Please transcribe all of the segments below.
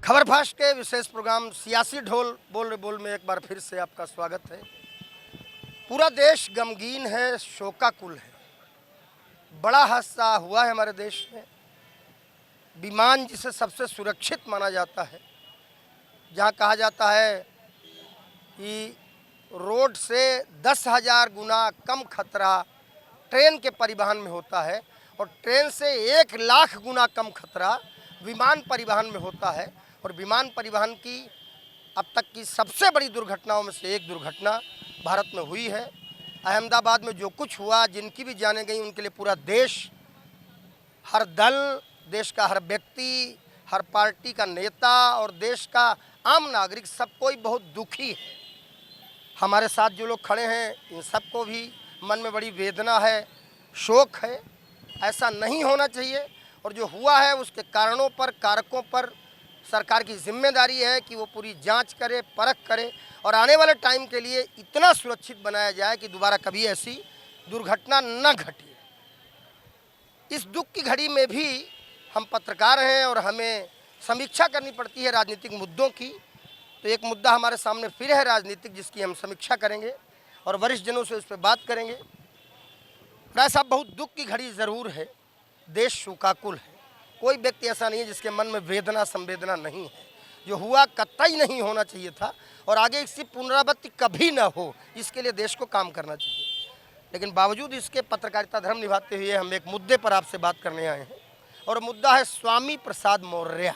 खबरफास्ट के विशेष प्रोग्राम सियासी ढोल बोल बोल में एक बार फिर से आपका स्वागत है। पूरा देश गमगीन है, शोकाकुल है। बड़ा हादसा हुआ है हमारे देश में। विमान जिसे सबसे सुरक्षित माना जाता है, जहां कहा जाता है कि रोड से 10,000 गुना कम खतरा ट्रेन के परिवहन में होता है और ट्रेन से 1,00,000 गुना कम खतरा विमान परिवहन में होता है। और विमान परिवहन की अब तक की सबसे बड़ी दुर्घटनाओं में से एक दुर्घटना भारत में हुई है। अहमदाबाद में जो कुछ हुआ, जिनकी भी जानें गई, उनके लिए पूरा देश, हर दल, देश का हर व्यक्ति, हर पार्टी का नेता और देश का आम नागरिक सब कोई बहुत दुखी है। हमारे साथ जो लोग खड़े हैं, इन सबको भी मन में बड़ी वेदना है, शोक है। ऐसा नहीं होना चाहिए और जो हुआ है उसके कारणों पर, कारकों पर सरकार की जिम्मेदारी है कि वो पूरी जांच करे, परख करे और आने वाले टाइम के लिए इतना सुरक्षित बनाया जाए कि दोबारा कभी ऐसी दुर्घटना न घटे। इस दुख की घड़ी में भी हम पत्रकार हैं और हमें समीक्षा करनी पड़ती है राजनीतिक मुद्दों की। तो एक मुद्दा हमारे सामने फिर है राजनीतिक, जिसकी हम समीक्षा करेंगे और वरिष्ठ जनों से उस पर बात करेंगे। राय साहब, बहुत दुख की घड़ी ज़रूर है, देश शोकाकुल है। कोई व्यक्ति ऐसा नहीं है जिसके मन में वेदना संवेदना नहीं है। जो हुआ कतई नहीं होना चाहिए था और आगे इसकी पुनरावृत्ति कभी ना हो, इसके लिए देश को काम करना चाहिए। लेकिन बावजूद इसके पत्रकारिता धर्म निभाते हुए हम एक मुद्दे पर आपसे बात करने आए हैं और मुद्दा है स्वामी प्रसाद मौर्य।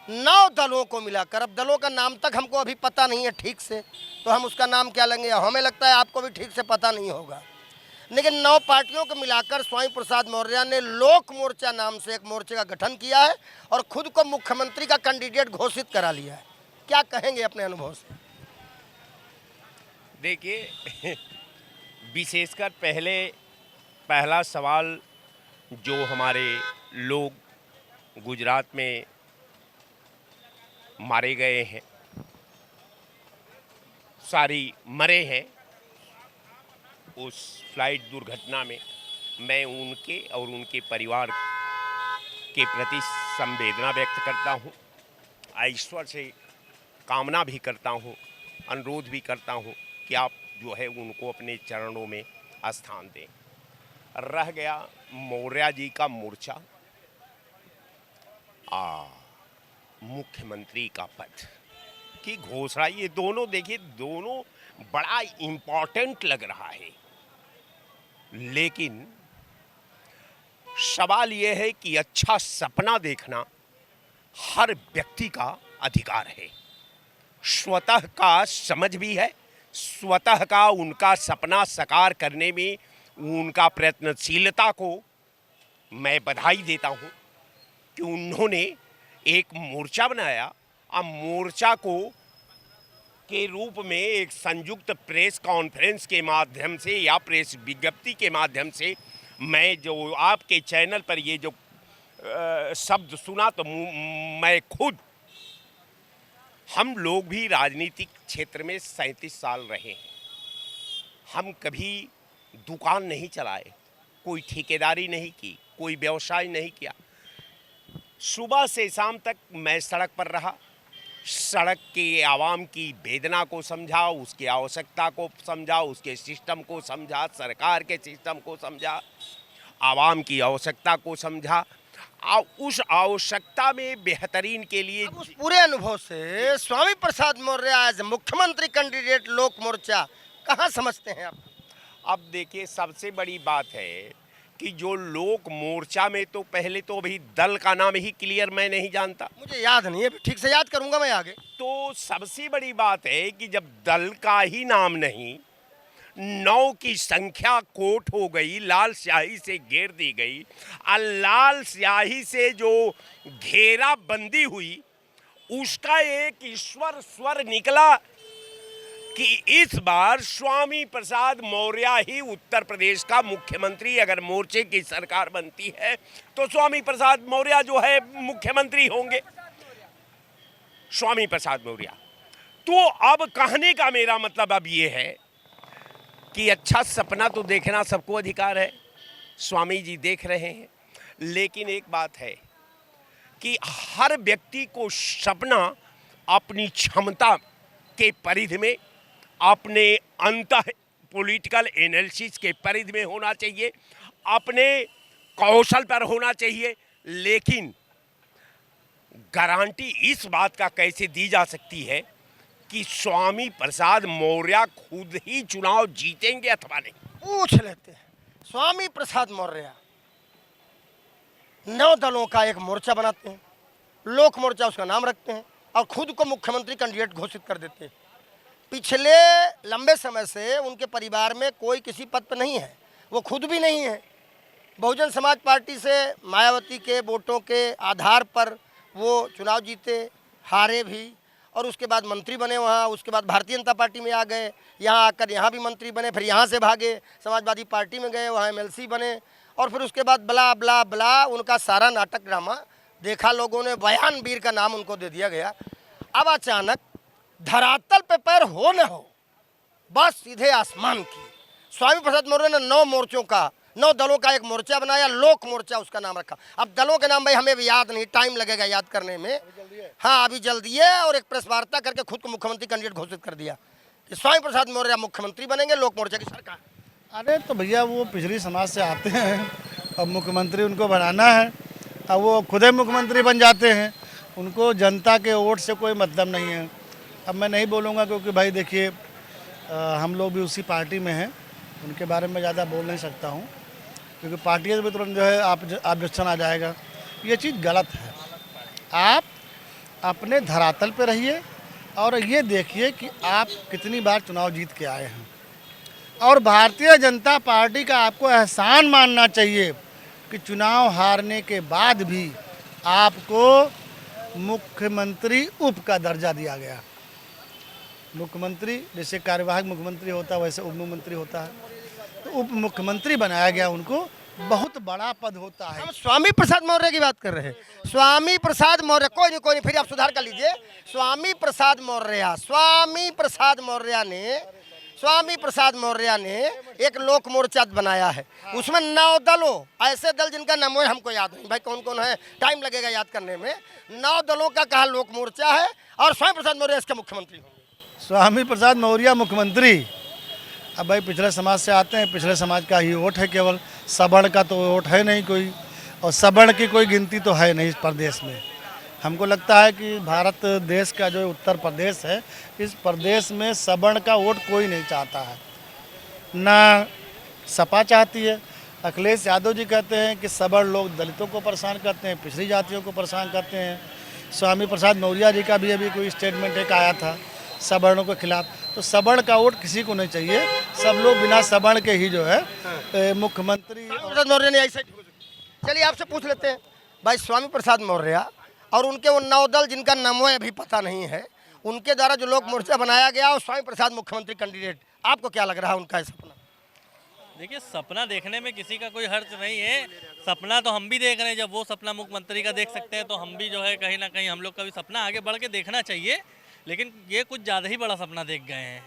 9 दलों को मिलाकर, अब दलों का नाम तक हमको अभी पता नहीं है ठीक से, तो हम उसका नाम क्या लेंगे, हमें लगता है आपको भी ठीक से पता नहीं होगा। लेकिन 9 पार्टियों को मिलाकर स्वामी प्रसाद मौर्य ने लोक मोर्चा नाम से एक मोर्चे का गठन किया है और खुद को मुख्यमंत्री का कैंडिडेट घोषित करा लिया है। क्या कहेंगे अपने अनुभव से? देखिए, विशेषकर पहला सवाल जो हमारे लोग गुजरात में मारे गए हैं, मरे हैं उस फ्लाइट दुर्घटना में, मैं उनके और उनके परिवार के प्रति संवेदना व्यक्त करता हूँ। ईश्वर से कामना भी करता हूँ, अनुरोध भी करता हूँ कि आप जो है उनको अपने चरणों में स्थान दें। रह गया मौर्य जी का मोर्चा, मुख्यमंत्री का पद की घोषणा, ये दोनों देखिए, दोनों बड़ा इम्पोर्टेंट लग रहा है। लेकिन सवाल यह है कि अच्छा सपना देखना हर व्यक्ति का अधिकार है, स्वतः का समझ भी है, स्वतः का उनका सपना साकार करने में उनका प्रयत्नशीलता को मैं बधाई देता हूं कि उन्होंने एक मोर्चा बनाया। अब मोर्चा को के रूप में एक संयुक्त प्रेस कॉन्फ्रेंस के माध्यम से या प्रेस विज्ञप्ति के माध्यम से मैं जो आपके चैनल पर ये जो शब्द सुना, तो मैं खुद, हम लोग भी राजनीतिक क्षेत्र में 37 साल रहे हैं। हम कभी दुकान नहीं चलाए, कोई ठेकेदारी नहीं की, कोई व्यवसाय नहीं किया। सुबह से शाम तक मैं सड़क पर रहा, सड़क के आवाम की वेदना को समझा, उसकी आवश्यकता को समझा, उसके सिस्टम को समझा, सरकार के सिस्टम को समझा, आवाम की आवश्यकता को समझा और उस आवश्यकता में बेहतरीन के लिए। उस पूरे अनुभव से स्वामी प्रसाद मौर्य एज मुख्यमंत्री कैंडिडेट लोक मोर्चा कहाँ समझते हैं आप? अब देखिए, सबसे बड़ी बात है कि जो लोक मोर्चा में, तो पहले तो अभी दल का नाम ही क्लियर मैं नहीं जानता, मुझे याद नहीं है, ठीक से याद करूंगा मैं आगे। तो सबसे बड़ी बात है कि जब दल का ही नाम नहीं, 9 की संख्या कोट हो गई, लाल स्याही से घेर दी गई और लाल स्याही से जो घेराबंदी हुई, उसका एक ईश्वर स्वर निकला कि इस बार स्वामी प्रसाद मौर्य ही उत्तर प्रदेश का मुख्यमंत्री, अगर मोर्चे की सरकार बनती है तो स्वामी प्रसाद मौर्य जो है मुख्यमंत्री होंगे, स्वामी प्रसाद मौर्य। तो अब कहने का मेरा मतलब अब ये है कि अच्छा सपना तो देखना सबको अधिकार है, स्वामी जी देख रहे हैं। लेकिन एक बात है कि हर व्यक्ति को सपना अपनी क्षमता के परिधि में, अपने अंतः पॉलिटिकल एनालिसिस के परिधि में होना चाहिए, अपने कौशल पर होना चाहिए। लेकिन गारंटी इस बात का कैसे दी जा सकती है कि स्वामी प्रसाद मौर्य खुद ही चुनाव जीतेंगे अथवा नहीं? पूछ लेते हैं। स्वामी प्रसाद मौर्य 9 दलों का एक मोर्चा बनाते हैं, लोक मोर्चा उसका नाम रखते हैं और खुद को मुख्यमंत्री कैंडिडेट घोषित कर देते हैं। पिछले लंबे समय से उनके परिवार में कोई किसी पद पर नहीं है, वो खुद भी नहीं है। बहुजन समाज पार्टी से मायावती के वोटों के आधार पर वो चुनाव जीते, हारे भी, और उसके बाद मंत्री बने वहाँ। उसके बाद भारतीय जनता पार्टी में आ गए, यहाँ आकर यहाँ भी मंत्री बने, फिर यहाँ से भागे समाजवादी पार्टी में गए, वहाँ एमएलसी बने, और फिर उसके बाद बला बला बला उनका सारा नाटक ड्रामा देखा लोगों ने। बयान वीर का नाम उनको दे दिया गया। अब अचानक धरातल पे पैर हो न हो, बस सीधे आसमान की स्वामी प्रसाद मौर्य ने 9 मोर्चों का, 9 दलों का एक मोर्चा बनाया, लोक मोर्चा उसका नाम रखा। अब दलों के नाम भाई हमें भी याद नहीं, टाइम लगेगा याद करने में। हाँ, अभी जल्दी है। और एक प्रेस वार्ता करके खुद को मुख्यमंत्री कैंडिडेट घोषित कर दिया कि स्वामी प्रसाद मौर्य मुख्यमंत्री बनेंगे, लोक मोर्चा की सरकार। अरे तो भैया वो पिछड़ी समाज से आते हैं और मुख्यमंत्री उनको बनाना है, अब वो खुद ही मुख्यमंत्री बन जाते हैं। उनको जनता के वोट से कोई मतलब नहीं है। अब मैं नहीं बोलूँगा क्योंकि भाई देखिए हम लोग भी उसी पार्टी में हैं, उनके बारे में ज़्यादा बोल नहीं सकता हूँ क्योंकि पार्टियों में तुरंत जो है ऑब्जेक्शन आ जाएगा। ये चीज़ गलत है। आप अपने धरातल पे रहिए और ये देखिए कि आप कितनी बार चुनाव जीत के आए हैं, और भारतीय जनता पार्टी का आपको एहसान मानना चाहिए कि चुनाव हारने के बाद भी आपको मुख्यमंत्री उप का दर्जा दिया गया। मुख्यमंत्री जैसे कार्यवाहक मुख्यमंत्री होता है वैसे उप मुख्यमंत्री होता है, तो उप मुख्यमंत्री बनाया गया उनको। बहुत बड़ा पद होता है। हम स्वामी प्रसाद मौर्य की बात कर रहे हैं। स्वामी प्रसाद मौर्य, कोई नहीं, फिर आप सुधार कर लीजिए। स्वामी प्रसाद मौर्य ने एक लोक मोर्चा बनाया है, उसमें 9 दलों, ऐसे दल जिनका नाम है हमको याद नहीं भाई कौन कौन है, टाइम लगेगा याद करने में। 9 दलों का कहा लोक मोर्चा है और स्वामी प्रसाद मौर्य इसके मुख्यमंत्री होंगे। स्वामी प्रसाद मौर्य मुख्यमंत्री। अब भाई पिछले समाज से आते हैं, पिछले समाज का ही वोट है केवल, सवर्ण का तो वोट है नहीं कोई, और सवर्ण की कोई गिनती तो है नहीं इस प्रदेश में। हमको लगता है कि भारत देश का जो उत्तर प्रदेश है, इस प्रदेश में सवर्ण का वोट कोई नहीं चाहता है, ना सपा चाहती है। अखिलेश यादव जी कहते हैं कि सवर्ण लोग दलितों को परेशान करते हैं, पिछड़ी जातियों को परेशान करते हैं। स्वामी प्रसाद मौर्य जी का भी अभी कोई स्टेटमेंट एक आया था सवर्णों के खिलाफ। तो सवर्ण का वोट किसी को नहीं चाहिए, सब लोग बिना सवर्ण के ही जो है मुख्यमंत्री। प्रसाद मौर्य ने ऐसे, चलिए आपसे पूछ लेते हैं भाई, स्वामी प्रसाद मौर्य और उनके वो 9 दल जिनका नाम अभी पता नहीं है, उनके द्वारा जो लोक मोर्चा बनाया गया और स्वामी प्रसाद मुख्यमंत्री कैंडिडेट, आपको क्या लग रहा है उनका सपना? देखिए, सपना देखने में किसी का कोई हर्ज नहीं है। सपना तो हम भी देख रहे हैं, जब वो सपना मुख्यमंत्री का देख सकते हैं तो हम भी जो है कहीं ना कहीं हम लोग का भी सपना आगे बढ़ के देखना चाहिए। लेकिन ये कुछ ज़्यादा ही बड़ा सपना देख गए हैं।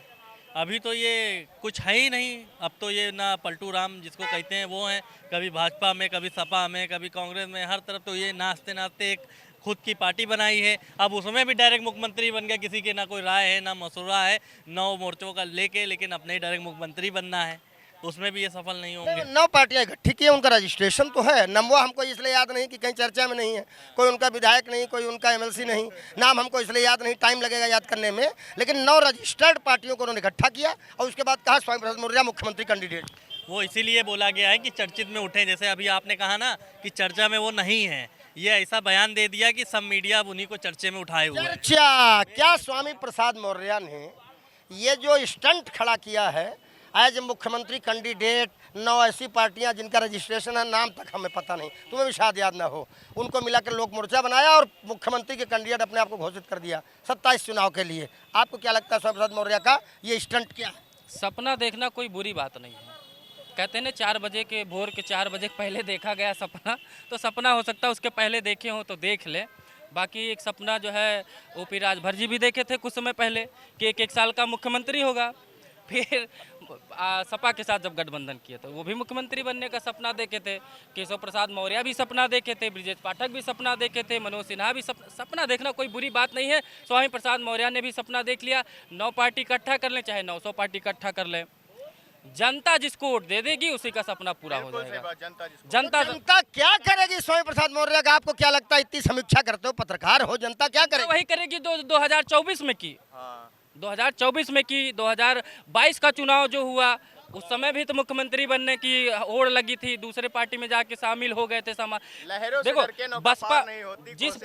अभी तो ये कुछ है ही नहीं। अब तो ये ना पलटू राम जिसको कहते हैं वो हैं, कभी भाजपा में, कभी सपा में, कभी कांग्रेस में, हर तरफ तो ये नाचते नाचते एक खुद की पार्टी बनाई है। अब उसमें भी डायरेक्ट मुख्यमंत्री बन गया, किसी के ना कोई राय है ना मशवरा है, 9 मोर्चों का लेके, लेकिन अपने ही डायरेक्ट मुख्यमंत्री बनना है, उसमें भी ये सफल नहीं होंगे। 9 पार्टियां इकट्ठी की है, उनका रजिस्ट्रेशन तो है, नमवा हमको इसलिए याद नहीं कि कहीं चर्चा में नहीं है, कोई उनका विधायक नहीं, कोई उनका एमएलसी नहीं, नाम हमको इसलिए याद नहीं, टाइम लगेगा याद करने में। लेकिन 9 रजिस्टर्ड पार्टियों को उन्होंने इकट्ठा किया और उसके बाद कहा स्वामी प्रसाद मौर्य मुख्यमंत्री कैंडिडेट। वो इसीलिए बोला गया है कि चर्चित में उठे, जैसे अभी आपने कहा ना कि चर्चा में वो नहीं है, ये ऐसा बयान दे दिया कि सब मीडिया अब उन्हीं को चर्चे में उठाए हुए हैं। चर्चा क्या? स्वामी प्रसाद मौर्य ने ये जो स्टंट खड़ा किया है एज मुख्यमंत्री कैंडिडेट, 9 ऐसी पार्टियां जिनका रजिस्ट्रेशन है, नाम तक हमें पता नहीं, तुम्हें भी शायद याद ना हो, उनको मिलाकर लोक मोर्चा बनाया और मुख्यमंत्री के कैंडिडेट अपने आप को घोषित कर दिया 27 चुनाव के लिए। आपको क्या लगता है स्वामी प्रसाद मौर्य का ये स्टंट क्या है? सपना देखना कोई बुरी बात नहीं है। कहते हैं ना 4 बजे के, भोर के 4 बजे पहले देखा गया सपना, तो सपना हो सकता है उसके पहले देखे हो तो देख ले। बाकी एक सपना जो है ओपी राजभर जी भी देखे थे कुछ समय पहले कि 1 साल का मुख्यमंत्री होगा, फिर सपा के साथ जब गठबंधन किए थे वो भी मुख्यमंत्री बनने का सपना देखे थे। केशव प्रसाद मौर्य भी सपना देखे थे, ब्रिजेश पाठक भी सपना देखे थे, मनोज सिन्हा भी सपना देखना कोई बुरी बात नहीं है। स्वामी प्रसाद मौर्य ने भी सपना देख लिया। 9 पार्टी इकट्ठा कर लें चाहे 900 पार्टी इकट्ठा कर लें, जनता जिसको वोट दे देगी उसी का सपना पूरा हो जाएगा। जनता क्या करेगी स्वामी प्रसाद मौर्य का? आपको क्या लगता है? इतनी समीक्षा करते हो, पत्रकार हो, जनता क्या करेगी? वही करेगी 2024 में की। 2024 में की 2022 का चुनाव जो हुआ उस समय भी तो मुख्यमंत्री बनने की होड़ लगी थी, दूसरे पार्टी में जाके शामिल हो गए थे। देखो बसपा जिस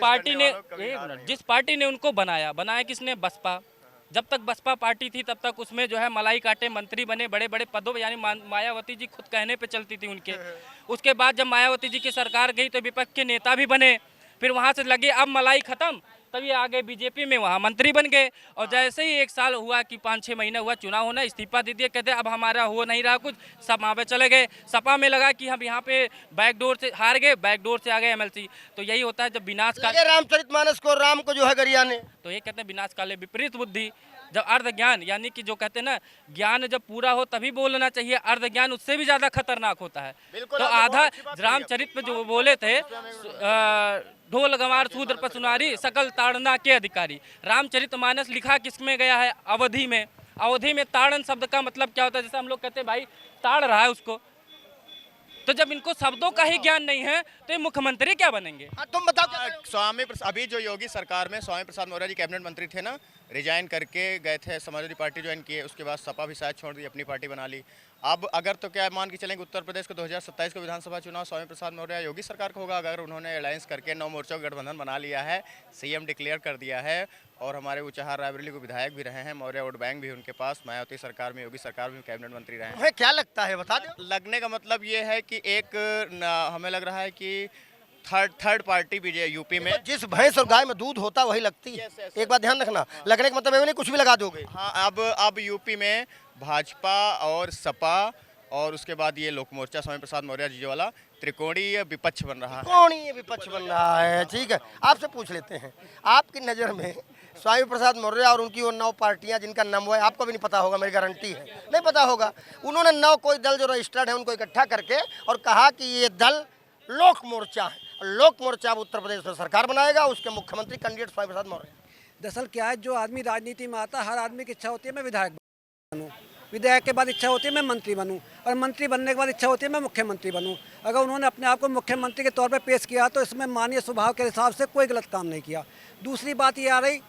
पार्टी ने उनको बनाया किसने? बसपा। जब तक बसपा पार्टी थी तब तक उसमें जो है मलाई काटे मंत्री बने बड़े बड़े पदों, यानी मायावती जी खुद कहने पे चलती थी उनके। उसके बाद जब मायावती जी की सरकार गई तो विपक्ष के नेता भी बने, फिर वहाँ से लगे अब मलाई खत्म, तभी आ गए बीजेपी में, वहाँ मंत्री बन गए। और जैसे ही 1 साल हुआ कि 5-6 महीने हुआ चुनाव होना, इस्तीफा दे दिए, कहते अब हमारा हो नहीं रहा कुछ, सपा में चले गए। सपा में लगा कि हम यहाँ पे बैकडोर से हार गए, बैकडोर से आ गए एमएलसी। तो यही होता है जब विनाश का रामचरितमानस को राम को जो है गरिया ने, तो ये कहते हैं विनाश काले विपरीत बुद्धि। जब अर्ध ज्ञान यानी कि जो कहते हैं ना ज्ञान जब पूरा हो तभी बोलना चाहिए, अर्ध ज्ञान उससे भी ज़्यादा खतरनाक होता है। तो आधा रामचरित में जो बोले थे, ढोल गंवार शूद्र पसुनारी सकल ताड़ना के अधिकारी। रामचरितमानस लिखा किसमें गया है? अवधि में। अवधि में ताड़न शब्द का मतलब क्या होता है? जैसे हम लोग कहते हैं भाई ताड़ रहा है उसको, तो जब इनको शब्दों का ही ज्ञान नहीं है तो ये मुख्यमंत्री क्या बनेंगे? तुम बताओ। अभी जो योगी सरकार में स्वामी प्रसाद मौर्य जी कैबिनेट मंत्री थे ना, रिजाइन करके गए थे, समाजवादी पार्टी ज्वाइन किए, उसके बाद सपा भी शायद छोड़ दी, अपनी पार्टी बना ली। अब अगर तो क्या मान के चलेंगे उत्तर प्रदेश को 2027 को विधानसभा चुनाव स्वामी प्रसाद मौर्य योगी सरकार का होगा, अगर उन्होंने अलायंस करके 9 मोर्चों का गठबंधन बना लिया है, सीएम डिक्लेयर कर दिया है, और हमारे ऊंचाहार रायबरेली को विधायक भी रहे हैं, मौर्य वोट बैंक भी उनके पास, मायावती सरकार में योगी सरकार में कैबिनेट मंत्री रहे हैं। क्या लगता है बता दो? लगने का मतलब ये है कि हमें लग रहा है कि थर्ड पार्टी भी यूपी में, जिस भैंस और गाय में दूध होता वही लगती है। एक बात ध्यान रखना, लगने का मतलब नहीं कुछ भी लगा दोगे। हाँ, अब यूपी में भाजपा और सपा और उसके बाद ये लोक मोर्चा स्वामी प्रसाद मौर्य जी वाला त्रिकोणीय विपक्ष बन रहा है। त्रिकोणीय विपक्ष बन रहा है, ठीक है। आपसे पूछ लेते हैं, आपकी नज़र में स्वामी प्रसाद मौर्य और उनकी वो 9 पार्टियां जिनका नाम हुआ है, आपको भी नहीं पता होगा, मेरी गारंटी है नहीं पता होगा। उन्होंने 9 कोई दल जो रजिस्टर्ड है उनको इकट्ठा करके और कहा कि ये दल लोक मोर्चा है, लोक मोर्चा अब उत्तर प्रदेश में सरकार बनाएगा, उसके मुख्यमंत्री कैंडिडेट स्वामी प्रसाद मौर्य। दरअसल क्या है, जो आदमी राजनीति में आता है हर आदमी की इच्छा होती है मैं विधायक बनूं, विधायक के बाद इच्छा होती है मैं मंत्री बनूं, और मंत्री बनने के बाद इच्छा होती है मैं मुख्यमंत्री बनूं। अगर उन्होंने अपने आप को मुख्यमंत्री के तौर पर पेश किया तो इसमें मानवीय स्वभाव के हिसाब से कोई गलत काम नहीं किया। दूसरी बात ये आ रही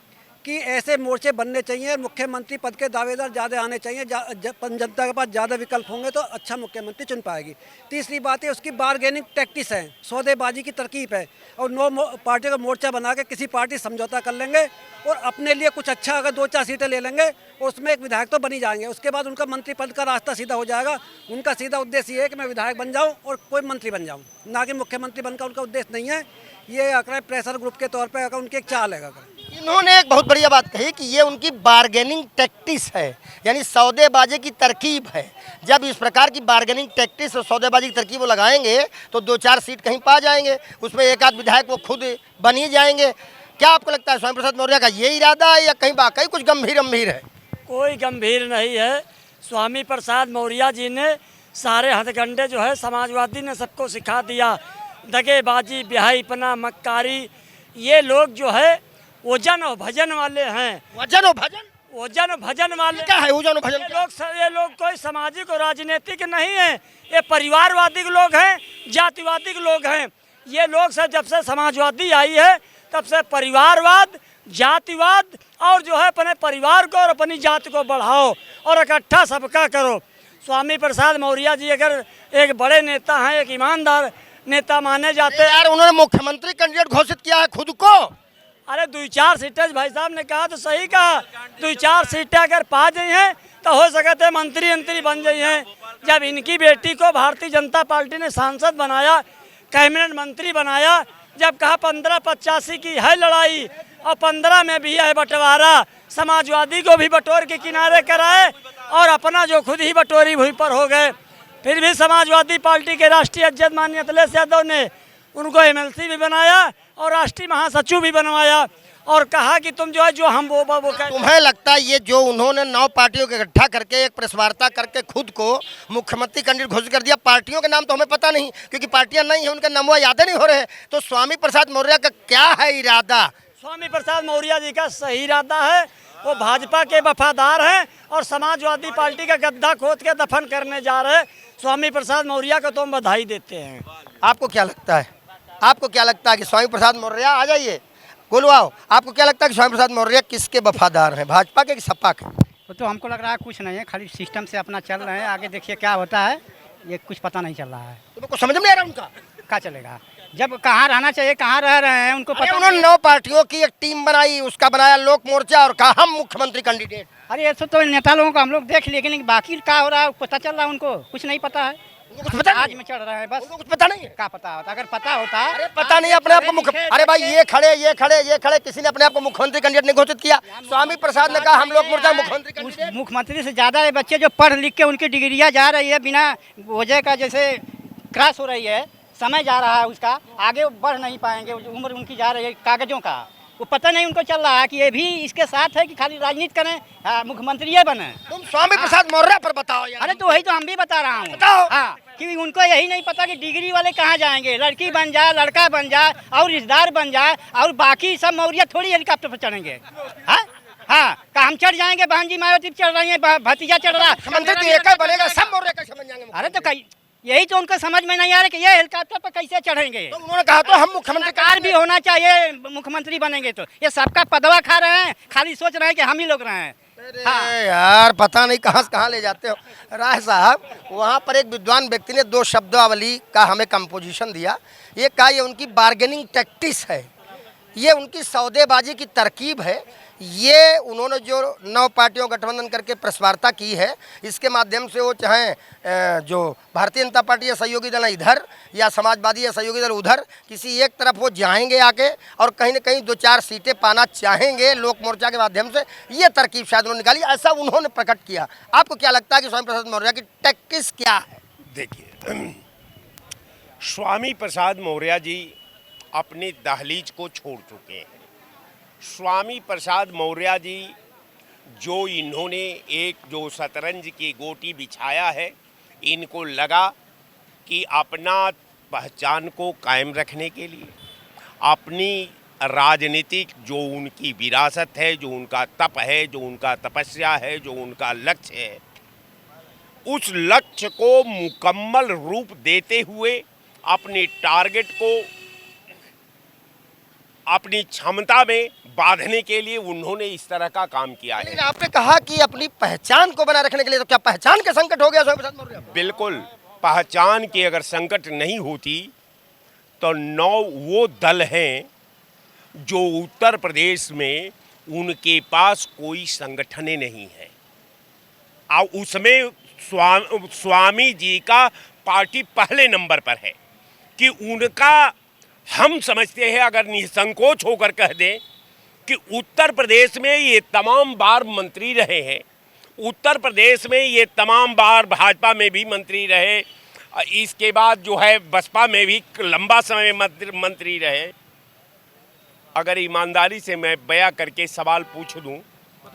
कि ऐसे मोर्चे बनने चाहिए, मुख्यमंत्री पद के दावेदार ज़्यादा आने चाहिए, जनता के पास ज़्यादा विकल्प होंगे तो अच्छा मुख्यमंत्री चुन पाएगी। तीसरी बात है उसकी बारगेनिंग टैक्टिस है, सौदेबाजी की तरकीब है, और 9 पार्टी का मोर्चा बना के किसी पार्टी समझौता कर लेंगे और अपने लिए कुछ अच्छा अगर 2-4 सीटें ले लेंगे और उसमें एक विधायक तो बनी जाएंगे, उसके बाद उनका मंत्री पद का रास्ता सीधा हो जाएगा। उनका सीधा उद्देश्य ये है कि मैं विधायक बन जाऊँ और कोई मंत्री बन जाऊँ, ना कि मुख्यमंत्री बनकर उनका उद्देश्य नहीं है। ये अगर प्रेशर ग्रुप के तौर पर अगर उनकी एक चाल है। इन्होंने एक बहुत बढ़िया बात कही कि ये उनकी बार्गेनिंग टैक्टिस है, यानी सौदेबाजी की तरकीब है। जब इस प्रकार की बार्गेनिंग टैक्टिस और सौदेबाजी की तरकीब वो लगाएंगे तो 2-4 सीट कहीं पा जाएंगे, उसमें एक आध विधायक वो खुद बन ही जाएंगे। क्या आपको लगता है स्वामी प्रसाद मौर्य का ये इरादा है या कहीं वाकई कुछ गंभीर है? कोई गंभीर नहीं है। स्वामी प्रसाद मौर्य जी ने सारे हथगंडे जो है समाजवादी ने सबको सिखा दिया, दगेबाजी, ब्याहीपना, मक्कारी। ये लोग जो है वजन और भजन वाले हैं। वजन और भजन? वजन और भजन वाले क्या है वजन और भजन? ये लोग कोई सामाजिक और राजनीतिक नहीं है, ये परिवारवादी लोग हैं, जातिवादी लोग हैं। ये लोग सब जब से समाजवादी आई है तब से परिवारवाद, जातिवाद और जो है अपने परिवार को और अपनी जाति को बढ़ाओ और इकट्ठा सबका करो। स्वामी प्रसाद मौर्य जी अगर एक बड़े नेता हैं, एक ईमानदार नेता माने जाते हैं। यार उन्होंने मुख्यमंत्री कैंडिडेट घोषित किया है खुद को। अरे 2-4 सीटें भाई साहब ने कहा तो सही कहा, 2-4 सीटें अगर पा गई हैं तो हो सकते मंत्री बन गई हैं। जब इनकी बेटी को भारतीय जनता पार्टी ने सांसद बनाया, कैबिनेट मंत्री बनाया, जब कहा 15-85 की है लड़ाई और 15 में भी है बंटवारा, समाजवादी को भी बटोर के किनारे कराए और अपना जो खुद ही बटोरी भूमि पर हो गए। फिर भी समाजवादी पार्टी के राष्ट्रीय अध्यक्ष माननीय अखिलेश यादव ने उनको एमएलसी भी बनाया और राष्ट्रीय महासचिव भी बनवाया। और कहा कि तुम जो है जो हम वो कह तुम्हें लगता है ये जो उन्होंने 9 पार्टियों को इकट्ठा करके एक प्रेस वार्ता करके खुद को मुख्यमंत्री कैंडिडेट घोषित कर दिया, पार्टियों के नाम तो हमें पता नहीं क्योंकि पार्टियां नहीं है, उनके नाम याद नहीं हो रहे, तो स्वामी प्रसाद मौर्य का क्या है इरादा? स्वामी प्रसाद मौर्य जी का सही इरादा है, वो भाजपा के वफादार हैं और समाजवादी पार्टी का गद्दा खोद के दफन करने जा रहे हैं। स्वामी प्रसाद मौर्य को तो हम बधाई देते हैं। आपको क्या लगता है, आपको क्या लगता है कि स्वामी प्रसाद मौर्य, आ जाइए गोलवाओ, आपको क्या लगता है कि स्वामी प्रसाद मौर्य किसके वफादार हैं, भाजपा के कि सपा के? वो तो हमको लग रहा है कुछ नहीं है, खाली सिस्टम से अपना चल रहे हैं, आगे देखिए क्या होता है, ये कुछ पता नहीं चल रहा है। तुमको समझ में नहीं आ रहा उनका क्या चलेगा, जब कहाँ रहना चाहिए कहाँ रह रहे हैं उनको अरे पता उन्होंने 9 पार्टियों की एक टीम बनाई, उसका बनाया लोक मोर्चा और कहा हम मुख्यमंत्री कैंडिडेट। अरे ऐसे तो नेता लोगों को हम लोग देख लिए, लेकिन बाकी क्या हो रहा है पता चल रहा है, उनको कुछ नहीं पता है, उनको कुछ पता आज नहीं, में चढ़ रहे हैं बस। उनको कुछ पता नहीं है। क्या पता होता, अगर पता होता। अरे पता नहीं अपने आप को मुख्य, अरे भाई ये खड़े, किसी ने अपने आप को मुख्यमंत्री कैंडिडेट नहीं घोषित किया। स्वामी प्रसाद ने कहा हम लोग मोर्चा मुख्यमंत्री कैंडिडेट। मुख्यमंत्री से ज़्यादा ये बच्चे जो पढ़ लिख के उनकी डिग्रियाँ जा रही है बिना वजह का, जैसे क्रॉस हो रही है, समय जा रहा है उसका, आगे बढ़ नहीं पाएंगे, उम्र उनकी जा रही है कागजों का, वो पता नहीं उनको चल रहा है कि ये भी इसके साथ है कि खाली राजनीति करें, मुख्यमंत्री बने। तुम स्वामी प्रसाद मौर्य पर बताओ यार। अरे तो वही तो हम भी बता रहा हूँ, बताओ। हाँ, कि उनको यही नहीं पता कि डिग्री वाले कहाँ जाएंगे, लड़की बन जाए, लड़का बन जाए और रिश्तेदार बन जाए, और बाकी सब मौर्य थोड़ी हेलीकॉप्टर पर चढ़ेंगे। हाँ हाँ, हम चढ़ जाएंगे, बहन जी मायावती चढ़ रही है, भतीजा चढ़ रहा है, मुख्यमंत्री तो एक ही बनेगा, सब मौर्य कैसे बन जाएंगे? अरे तो कई यही तो उनको समझ में नहीं आ रहा कि ये हेलीकॉप्टर पर कैसे चढ़ेंगे। तो उन्होंने कहा तो हम मुख्यमंत्री कार भी होना चाहिए, मुख्यमंत्री बनेंगे तो ये सबका पदवा खा रहे हैं, खाली सोच रहे हैं कि हम ही लोग रहे हैं। अरे यार पता नहीं कहाँ से कहाँ ले जाते हो। राय साहब, वहाँ पर एक विद्वान व्यक्ति ने 2 शब्दावली का हमें कंपोजिशन दिया। ये कहा ये उनकी बार्गेनिंग टैक्टिस है, ये उनकी सौदेबाजी की तरकीब है। ये उन्होंने जो 9 पार्टियों गठबंधन करके प्रेस वार्ता की है, इसके माध्यम से वो चाहे जो भारतीय जनता पार्टी या सहयोगी दल इधर या समाजवादी या सहयोगी दल उधर, किसी एक तरफ वो जाएंगे आके और कहीं ना कहीं 2-4 सीटें पाना चाहेंगे लोक मोर्चा के माध्यम से। ये तरकीब शायद उन्होंने निकाली, ऐसा उन्होंने प्रकट किया। आपको क्या लगता है कि स्वामी प्रसाद मौर्य की टैक्टिस क्या है? देखिए, स्वामी प्रसाद मौर्य जी अपने दहलीज को छोड़ चुके हैं। स्वामी प्रसाद मौर्य जी जो इन्होंने एक जो शतरंज की गोटी बिछाया है, इनको लगा कि अपना पहचान को कायम रखने के लिए, अपनी राजनीतिक जो उनकी विरासत है, जो उनका तप है, जो उनका तपस्या है, जो उनका लक्ष्य है, उस लक्ष्य को मुकम्मल रूप देते हुए अपने टारगेट को अपनी क्षमता में बांधने के लिए उन्होंने इस तरह का काम किया है। लेकिन आपने कहा कि अपनी पहचान को बनाए रखने के लिए, तो क्या पहचान के संकट हो गया स्वामी प्रसाद मौर्य? बिल्कुल, पहचान की अगर संकट नहीं होती तो 9 वो दल हैं जो उत्तर प्रदेश में उनके पास कोई संगठन नहीं है, और उसमें स्वामी जी का पार्टी पहले नंबर पर है कि उनका हम समझते हैं, अगर निसंकोच होकर कह दें कि उत्तर प्रदेश में ये तमाम बार मंत्री रहे हैं, उत्तर प्रदेश में ये तमाम बार भाजपा में भी मंत्री रहे, इसके बाद जो है बसपा में भी लंबा समय मंत्री रहे। अगर ईमानदारी से मैं बयां करके सवाल पूछ दूं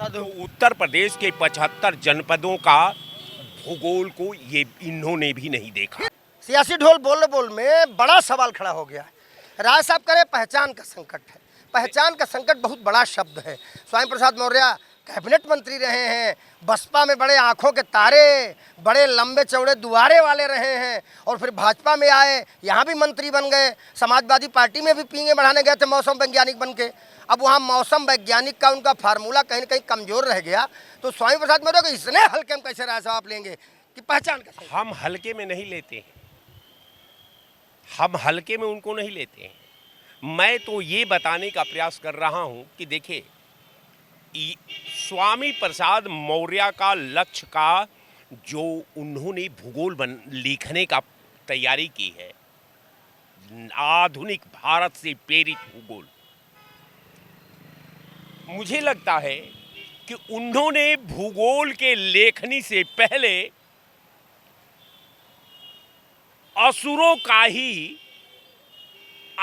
तो उत्तर प्रदेश के 75 जनपदों का भूगोल को ये इन्होंने भी नहीं देखा। सियासी ढोल बोल में बड़ा सवाल खड़ा हो गया है। राय साहब करें पहचान का संकट है, पहचान का संकट बहुत बड़ा शब्द है। स्वामी प्रसाद मौर्य कैबिनेट मंत्री रहे हैं, बसपा में बड़े आंखों के तारे, बड़े लंबे चौड़े दुआरे वाले रहे हैं, और फिर भाजपा में आए, यहाँ भी मंत्री बन गए, समाजवादी पार्टी में भी पींगे बढ़ाने गए थे मौसम वैज्ञानिक बन के। अब वहाँ मौसम वैज्ञानिक का उनका फार्मूला कहीं ना कहीं कमजोर रह गया, तो स्वामी प्रसाद मौर्य को इसने हल्के में कैसे राय साहब आप लेंगे कि पहचान का? हम हल्के में नहीं लेते हैं, हम हल्के में उनको नहीं लेते हैं। मैं तो ये बताने का प्रयास कर रहा हूँ कि देखिए, स्वामी प्रसाद मौर्य का लक्ष्य का जो उन्होंने भूगोल लिखने का तैयारी की है, आधुनिक भारत से प्रेरित भूगोल, मुझे लगता है कि उन्होंने भूगोल के लेखनी से पहले असुरों का ही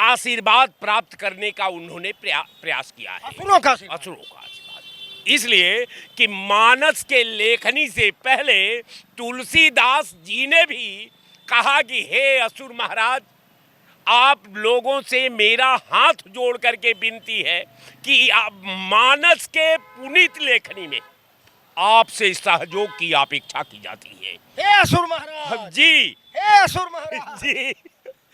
आशीर्वाद प्राप्त करने का उन्होंने प्रयास किया है, असुरों का आशीर्वाद। असुरों का आशीर्वाद। इसलिए कि मानस के लेखनी से पहले तुलसीदास जी ने भी कहा कि हे असुर महाराज, आप लोगों से मेरा हाथ जोड़ करके विनती है कि आप मानस के पुनीत लेखनी में आपसे सहयोग की अपेक्षा की जाती है। हे असुर महाराज जी, हे असुर महाराज जी,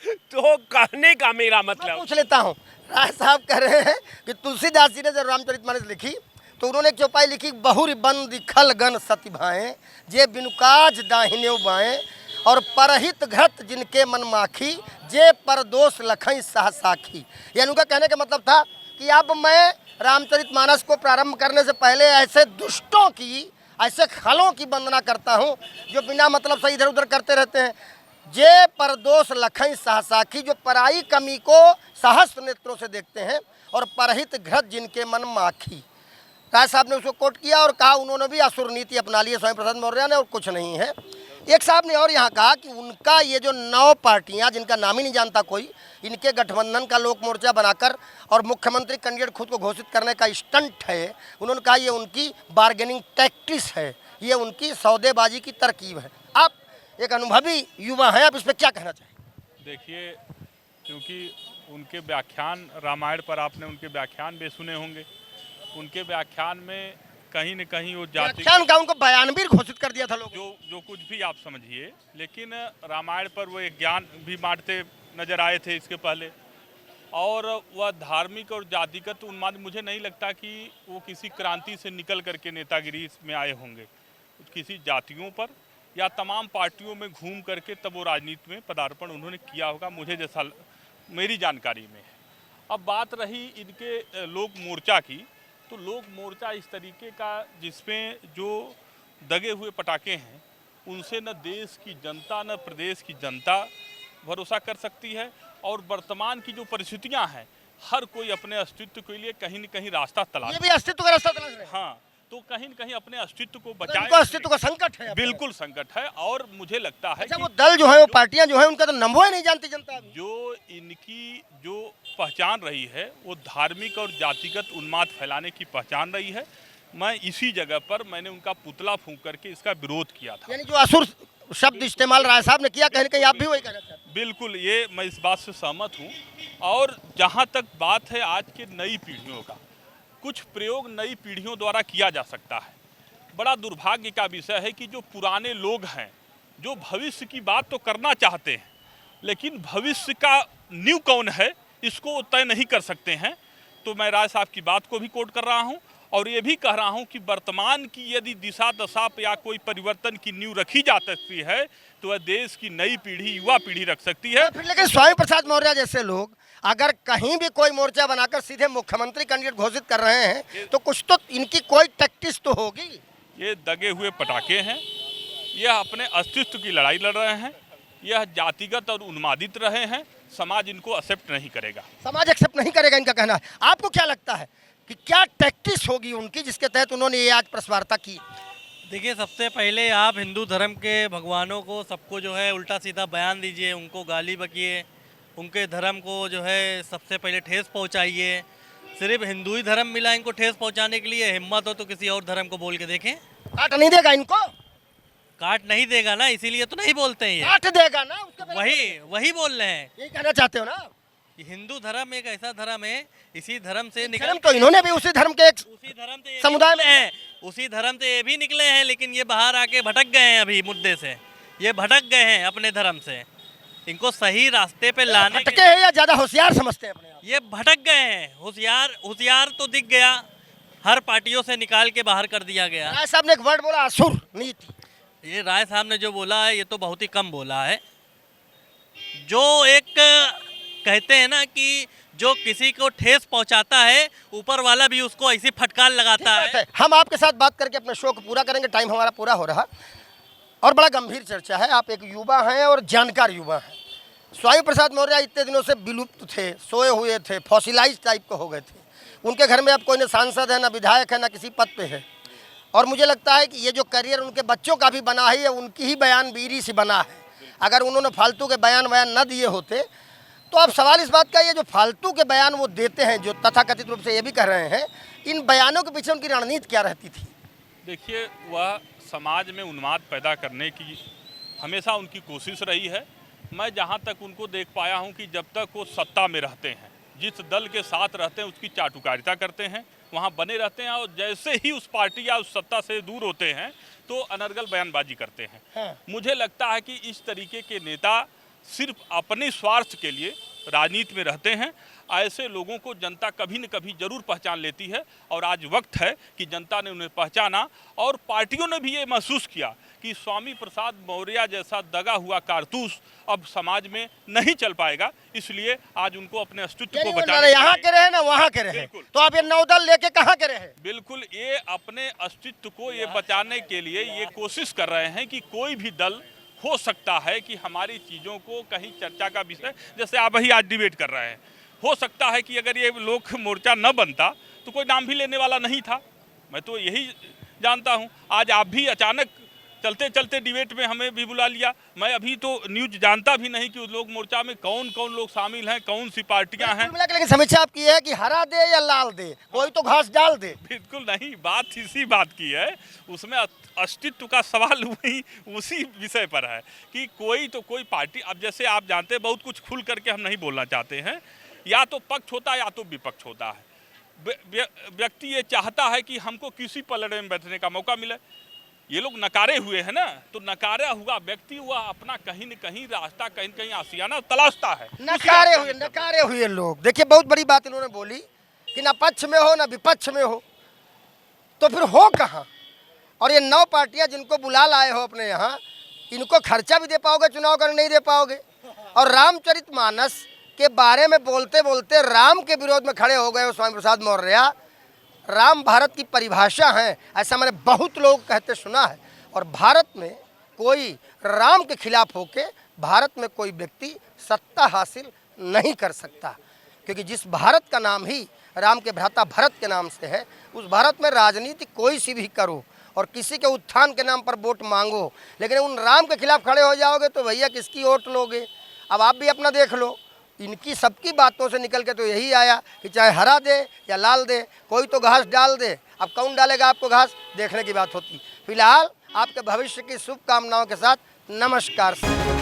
तो कहने का मेरा मैं मतलब, पूछ लेता हूँ, राय साहब कह रहे हैं कि तुलसीदास जी ने जब रामचरितमानस लिखी तो उन्होंने एक चौपाई लिखी, बहुरी बंद खल गन सति भाएं, जे बिनुकाज दाहिने बाएं, और परहित घृत जिनके मन माखी, जे परदोष लखई सह साखी। यानी उनका कहने का मतलब था कि अब मैं रामचरितमानस को प्रारंभ करने से पहले ऐसे दुष्टों की, ऐसे खलों की वंदना करता हूँ जो बिना मतलब से इधर उधर करते रहते हैं। जे परदोष लखई सहसाखी, जो पराई कमी को सहस्त्र नेत्रों से देखते हैं, और परहित घृत जिनके मन माखी। राय साहब ने उसको कोट किया और कहा उन्होंने भी असुर नीति अपना ली है स्वामी प्रसाद मौर्य ने, और कुछ नहीं है। एक साहब ने और यहाँ कहा कि उनका ये जो 9 पार्टियाँ जिनका नाम ही नहीं जानता कोई, इनके गठबंधन का लोक मोर्चा बनाकर और मुख्यमंत्री कैंडिडेट खुद को घोषित करने का स्टंट है। उन्होंने कहा ये उनकी बार्गेनिंग टैक्टिस है, ये उनकी सौदेबाजी की तरकीब है। आप एक अनुभवी युवा हैं, आप इस पर क्या कहना चाहें? देखिए, क्योंकि उनके व्याख्यान रामायण पर आपने उनके व्याख्यान भी सुने होंगे। उनके व्याख्यान में कहीं न कहीं वो जाति व्याख्यान का उनको बयानवीर घोषित कर दिया था लोगों जो कुछ भी आप समझिए, लेकिन रामायण पर वो एक ज्ञान भी बांटते नजर आए थे इसके पहले। और वह धार्मिक और जातिगत उन्माद, मुझे नहीं लगता कि वो किसी क्रांति से निकल करके नेतागिरी में आए होंगे। किसी जातियों पर या तमाम पार्टियों में घूम करके तब वो राजनीति में पदार्पण उन्होंने किया होगा, मुझे जैसा मेरी जानकारी में है। अब बात रही इनके लोक मोर्चा की, तो लोक मोर्चा इस तरीके का जिसमें जो दगे हुए पटाखे हैं उनसे न देश की जनता न प्रदेश की जनता भरोसा कर सकती है। और वर्तमान की जो परिस्थितियां हैं, हर कोई अपने अस्तित्व के लिए कहीं न कहीं रास्ता तलाश, ये भी अस्तित्व का रास्ता तलाश रहे हैं। हाँ, तो कहीं न कहीं अपने अस्तित्व को उनको बचाए, अस्तित्व का संकट है। बिल्कुल संकट है। और मुझे लगता है अच्छा, कि वो दल जो है, वो पार्टियां जो है, उनका तो नमो ही नहीं जानती जनता अभी। जो इनकी जो पहचान रही है वो धार्मिक और जातिगत उन्माद फैलाने की पहचान रही है। मैं इसी जगह पर मैंने उनका पुतला फूंक करके इसका विरोध किया था। यानी जो असुर शब्द इस्तेमाल राय साहब ने किया, कहीं न कहीं आप भी वही कहना चाहते हैं। बिल्कुल, ये मैं इस बात से सहमत हूँ। और जहाँ तक बात है आज की नई पीढ़ियों का, कुछ प्रयोग नई पीढ़ियों द्वारा किया जा सकता है। बड़ा दुर्भाग्य का विषय है कि जो पुराने लोग हैं, जो भविष्य की बात तो करना चाहते हैं, लेकिन भविष्य का नींव कौन है इसको तय नहीं कर सकते हैं। तो मैं राय साहब की बात को भी कोट कर रहा हूं और ये भी कह रहा हूं कि वर्तमान की यदि दिशा दशा या कोई परिवर्तन की नींव रखी जा सकती है तो वह देश की नई पीढ़ी, युवा पीढ़ी रख सकती है। फिर लेकिन स्वामी प्रसाद मौर्य जैसे लोग अगर कहीं भी कोई मोर्चा बनाकर सीधे मुख्यमंत्री कैंडिडेट घोषित कर रहे हैं तो कुछ तो इनकी कोई टैक्टिस तो होगी। ये दगे हुए पटाखे हैं, यह अपने अस्तित्व की लड़ाई लड़ रहे हैं, यह जातिगत और उन्मादित रहे हैं। समाज इनको एक्सेप्ट नहीं करेगा, समाज एक्सेप्ट नहीं करेगा, इनका कहना है। आपको क्या लगता है कि क्या टैक्टिस होगी उनकी जिसके तहत उन्होंने ये आज प्रेस वार्ता की? देखिए, सबसे पहले आप हिंदू धर्म के भगवानों को सबको जो है उल्टा सीधा बयान दीजिए, उनको गाली बकिए, उनके धर्म को जो है सबसे पहले ठेस पहुंचाइए। सिर्फ हिंदू ही धर्म मिला इनको ठेस पहुंचाने के लिए, हिम्मत हो तो किसी और धर्म को बोल के देखें। काट नहीं देगा इनको, काट नहीं देगा ना, इसीलिए तो नहीं बोलते हैं ये। काट देगा ना, उसके पहले वही बोल रहे हैं। यही कहना चाहते हो ना? कि हिंदू धर्म एक ऐसा धर्म है, इसी धर्म से निकल धर्म तो इन्होंने भी उसी धर्म के एक उसी धर्म से समुदाय में हैं, उसी धर्म से ये भी निकले हैं, लेकिन ये बाहर आके भटक गए हैं। अभी मुद्दे से ये भटक गए हैं अपने धर्म से। इनको सही रास्ते पे लाने के भटके हैं या ज्यादा होशियार समझते हैं अपने आप? ये भटक गए हैं। होशियार तो दिख गया, हर पार्टियों से निकाल के बाहर कर दिया गया। राय साहब ने एक वर्ड बोला, असुर नीति। ये राय साहब ने जो बोला है ये तो बहुत ही कम बोला है। जो एक कहते हैं ना कि जो किसी को ठेस पहुंचाता है, ऊपर वाला भी उसको ऐसी फटकार लगाता है। हम आपके साथ बात करके अपने शो को पूरा करेंगे, टाइम हमारा पूरा हो रहा और बड़ा गंभीर चर्चा है। आप एक युवा हैं और जानकार युवा हैं। स्वामी प्रसाद मौर्य इतने दिनों से विलुप्त थे, सोए हुए थे, फॉसिलाइज टाइप के हो गए थे। उनके घर में अब कोई न सांसद है, न विधायक है, न किसी पद पे है। और मुझे लगता है कि ये जो करियर उनके बच्चों का भी बना है, ये उनकी ही बयानबीरी से बना है। अगर उन्होंने फालतू के बयान न दिए होते तो अब सवाल इस बात का, ये जो फालतू के बयान वो देते हैं, जो तथाकथित रूप से ये भी कह रहे हैं, इन बयानों के पीछे उनकी रणनीति क्या रहती थी? देखिए, वह समाज में उन्माद पैदा करने की हमेशा उनकी कोशिश रही है। मैं जहां तक उनको देख पाया हूं कि जब तक वो सत्ता में रहते हैं, जिस दल के साथ रहते हैं उसकी चाटुकारिता करते हैं, वहां बने रहते हैं, और जैसे ही उस पार्टी या उस सत्ता से दूर होते हैं तो अनर्गल बयानबाजी करते हैं। हाँ। मुझे लगता है कि इस तरीके के नेता सिर्फ अपने स्वार्थ के लिए राजनीति में रहते हैं। ऐसे लोगों को जनता कभी न कभी जरूर पहचान लेती है, और आज वक्त है कि जनता ने उन्हें पहचाना, और पार्टियों ने भी ये महसूस किया कि स्वामी प्रसाद मौर्य जैसा दगा हुआ कारतूस अब समाज में नहीं चल पाएगा। इसलिए आज उनको अपने अस्तित्व को बचाने, यहाँ के रहे ना वहाँ के रहे, तो आप ये नौदल लेके कहाँ के रहे? बिल्कुल, ये अपने अस्तित्व को ये बचाने के लिए ये कोशिश कर रहे हैं कि कोई भी दल हो सकता है कि हमारी चीज़ों को कहीं चर्चा का विषय, जैसे आप ही आज डिबेट कर रहे हैं, हो सकता है कि अगर ये लोक मोर्चा न बनता तो कोई नाम भी लेने वाला नहीं था। मैं तो यही जानता हूँ। आज आप भी अचानक चलते चलते डिबेट में हमें भी बुला लिया। मैं अभी तो न्यूज़ जानता भी नहीं कि उस लोक मोर्चा में कौन कौन लोग शामिल हैं, कौन सी पार्टियां हैं। लेकिन समीक्षा आपकी है कि हरा दे या लाल दे, कोई तो घास डाल दे। बिल्कुल नहीं, बात इसी बात की है, उसमें अस्तित्व का सवाल वही उसी विषय पर है कि कोई तो कोई पार्टी, अब जैसे आप जानते हैं बहुत कुछ खुल करके हम नहीं बोलना चाहते हैं, या तो पक्ष होता है या तो विपक्ष होता है। व्यक्ति ये चाहता है कि हमको किसी पलड़े में बैठने का मौका मिले। ये लोग नकारे हुए हैं ना, तो नकारा हुआ व्यक्ति वह अपना कहीं न कहीं रास्ता, कहीं न कहीं आशियाना तलाशता है। नकारे हुए लोग, देखिए बहुत बड़ी बात इन्होंने बोली कि ना पक्ष में हो ना विपक्ष में हो, तो फिर हो कहाँ? और ये 9 पार्टियां जिनको बुला लाए हो अपने यहाँ, इनको खर्चा भी दे पाओगे चुनाव कर? नहीं दे पाओगे। और रामचरितमानस के बारे में बोलते बोलते राम के विरोध में खड़े हो गए हो स्वामी प्रसाद मौर्य। राम भारत की परिभाषा है, ऐसा मैंने बहुत लोग कहते सुना है। और भारत में कोई राम के खिलाफ होके भारत में कोई व्यक्ति सत्ता हासिल नहीं कर सकता, क्योंकि जिस भारत का नाम ही राम के भ्राता भरत के नाम से है, उस भारत में राजनीति कोई सी भी करो और किसी के उत्थान के नाम पर वोट मांगो, लेकिन उन राम के खिलाफ खड़े हो जाओगे तो भैया किसकी वोट लोगे? अब आप भी अपना देख लो, इनकी सबकी बातों से निकल के तो यही आया कि चाहे हरा दे या लाल दे, कोई तो घास डाल दे। अब कौन डालेगा आपको घास, देखने की बात होती। फिलहाल आपके भविष्य की शुभकामनाओं के साथ नमस्कार।